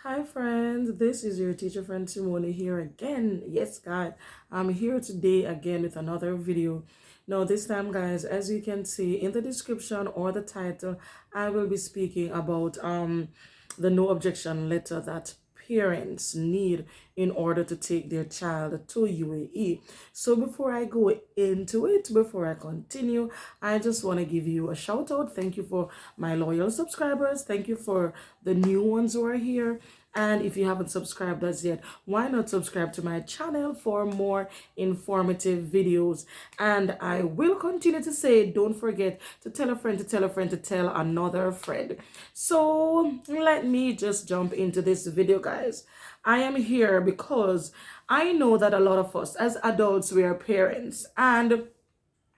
Hi friends, this is your teacher friend Simone here again. Yes guys, I'm here today again with another video. Now this time guys, as you can see in the description or the title, I will be speaking about the no objection letter that parents need in order to take their child to UAE. So before I go into it, before I continue, I just want to give you a shout out. Thank you for my loyal subscribers. Thank you for the new ones who are here. And if you haven't subscribed as yet, why not subscribe to my channel for more informative videos? And I will continue to say, don't forget to tell a friend, to tell a friend, to tell another friend. So let me just jump into this video, guys. I am here because I know that a lot of us as adults, we are parents, and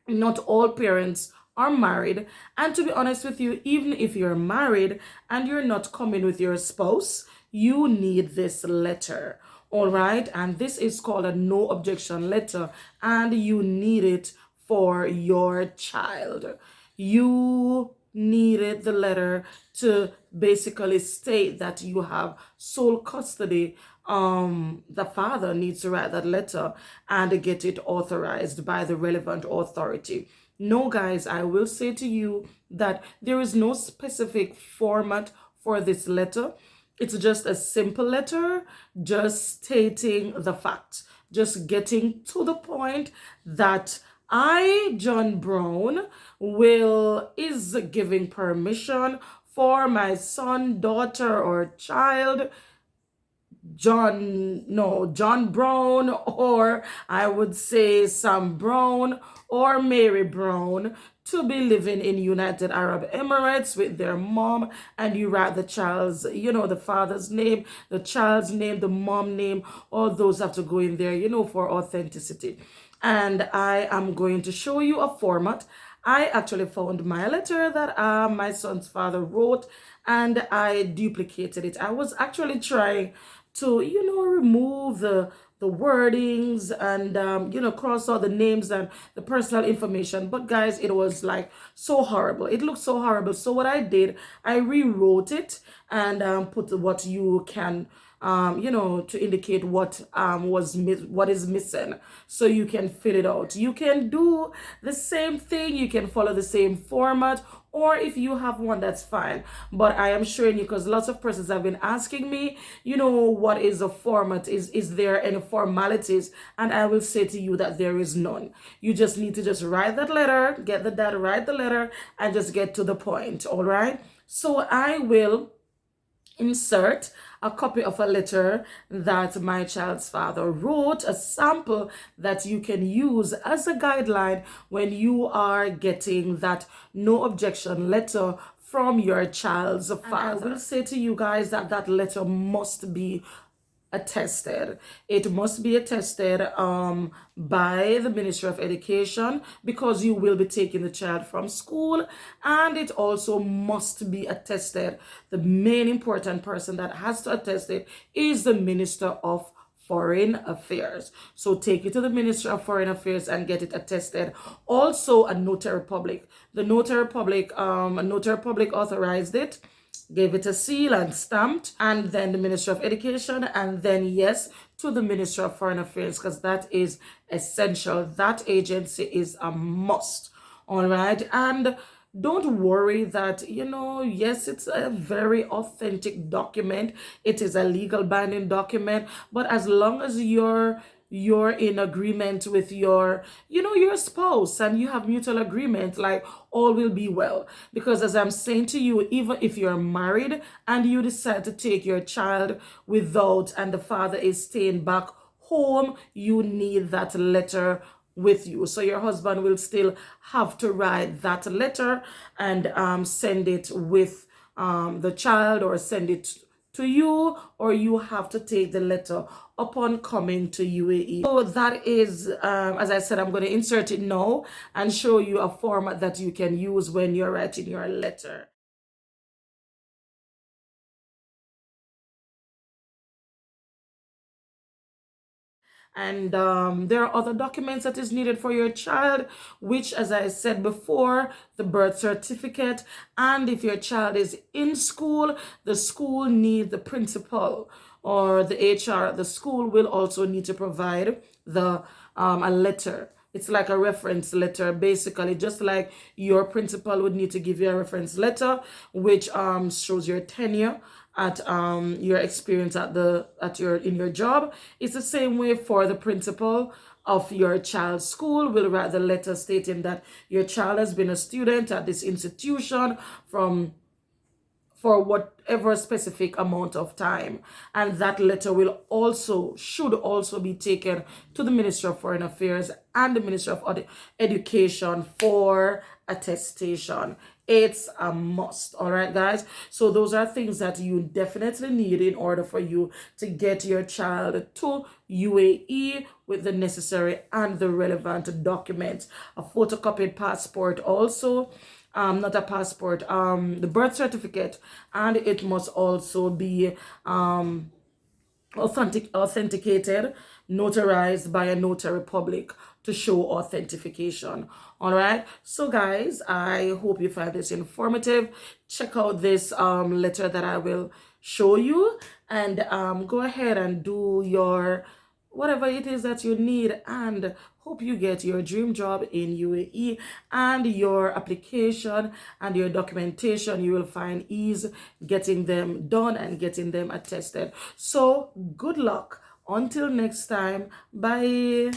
not all parents are married. And to be honest with you, even if you're married and you're not coming with your spouse, you need this letter. All right. And this is called a no objection letter, and you need it for your child. You needed the letter to basically state that you have sole custody. The father needs to write that letter and get it authorized by the relevant authority. No, guys, I will say to you that there is no specific format for this letter. It's just a simple letter, just stating the fact, just getting to the point that I, John Brown, is giving permission for my son, daughter, or child, John Brown, or I would say Sam Brown or Mary Brown, to be living in United Arab Emirates with their mom. And you write the child's, the father's name, the child's name, the mom name, all those have to go in there, for authenticity. And I am going to show you a format. I actually found my letter that my son's father wrote, and I duplicated it. I was actually trying to, remove the wordings and, cross out the names and the personal information. But guys, it was like so horrible. It looked so horrible. So what I did, I rewrote it and put what you can to indicate what what is missing, so you can fill it out. You can do the same thing, you can follow the same format, or if you have one, that's fine. But I am showing you because lots of persons have been asking me, what is the format? Is there any formalities? And I will say to you that there is none. You just need to just write that letter, get the dad, write the letter, and just get to the point. All right. So I will insert a copy of a letter that my child's father wrote, a sample that you can use as a guideline when you are getting that no objection letter from your child's father. And I will say to you guys that that letter must be attested. It must be attested by the Ministry of Education, because you will be taking the child from school, and it also must be attested. The main important person that has to attest it is the Minister of Foreign Affairs. So take it to the Ministry of Foreign Affairs and get it attested. Also a notary public. The notary public, authorized it, gave it a seal and stamped, and then the Ministry of Education, and then yes, to the Ministry of Foreign Affairs, because that is essential. That agency is a must. All right. And don't worry that, yes, it's a very authentic document. It is a legal binding document, but as long as you're in agreement with your spouse, and you have mutual agreement, like, all will be well. Because as I'm saying to you, even if you're married and you decide to take your child without, and the father is staying back home, you need that letter with you. So your husband will still have to write that letter and send it with the child, or send it to you, or you have to take the letter upon coming to UAE. So that is, as I said, I'm going to insert it now and show you a format that you can use when you're writing your letter. And there are other documents that is needed for your child, which, as I said before, the birth certificate. And if your child is in school, the school needs the principal or the HR at the school will also need to provide the a letter. It's like a reference letter, basically, just like your principal would need to give you a reference letter, which shows your tenure at your experience at your in your job. It's the same way for the principal of your child's school will write the letter stating that your child has been a student at this institution for whatever specific amount of time, and that letter should also be taken to the Ministry of Foreign Affairs and the Ministry of Education for attestation. It's a must. All right, guys, so those are things that you definitely need in order for you to get your child to UAE with the necessary and the relevant documents. A photocopied passport also, not a passport, the birth certificate, and it must also be authenticated, notarized by a notary public to show authentication. All right, so guys, I hope you find this informative. Check out this letter that I will show you, and go ahead and do your whatever it is that you need, and hope you get your dream job in UAE, and your application and your documentation, you will find ease getting them done and getting them attested. So good luck until next time. Bye.